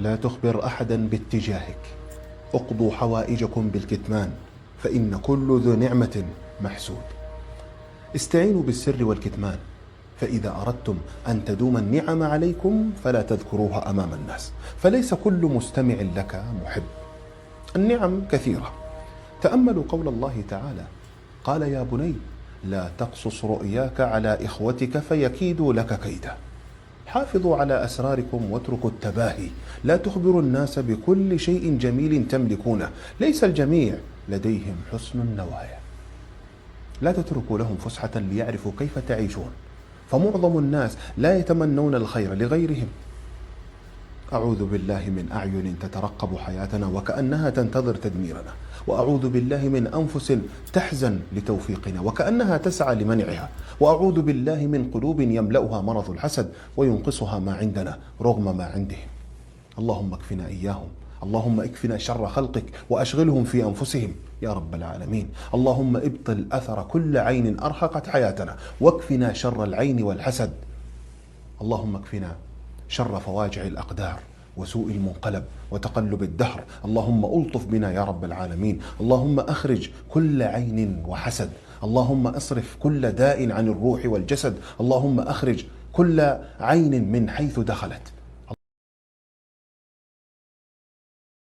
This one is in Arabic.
لا تخبر أحدا باتجاهك. اقضوا حوائجكم بالكتمان، فإن كل ذو نعمة محسود. استعينوا بالسر والكتمان، فإذا أردتم أن تدوم النعم عليكم فلا تذكروها أمام الناس، فليس كل مستمع لك محب. النعم كثيرة. تأملوا قول الله تعالى: قال يا بني لا تقصص رؤياك على إخوتك فيكيدوا لك كيدا. حافظوا على أسراركم واتركوا التباهي. لا تخبروا الناس بكل شيء جميل تملكونه، ليس الجميع لديهم حسن النوايا. لا تتركوا لهم فسحة ليعرفوا كيف تعيشون، فمعظم الناس لا يتمنون الخير لغيرهم. أعوذ بالله من أعين تترقب حياتنا وكأنها تنتظر تدميرنا، وأعوذ بالله من أنفس تحزن لتوفيقنا وكأنها تسعى لمنعها، وأعوذ بالله من قلوب يملأها مرض الحسد وينقصها ما عندنا رغم ما عندهم. اللهم اكفنا إياهم، اللهم اكفنا شر خلقك وأشغلهم في أنفسهم يا رب العالمين. اللهم ابطل أثر كل عين أرهقت حياتنا، واكفنا شر العين والحسد. اللهم اكفنا شر فواجع الأقدار وسوء المنقلب وتقلب الدهر. اللهم ألطف بنا يا رب العالمين. اللهم أخرج كل عين وحسد. اللهم أصرف كل داء عن الروح والجسد. اللهم أخرج كل عين من حيث دخلت.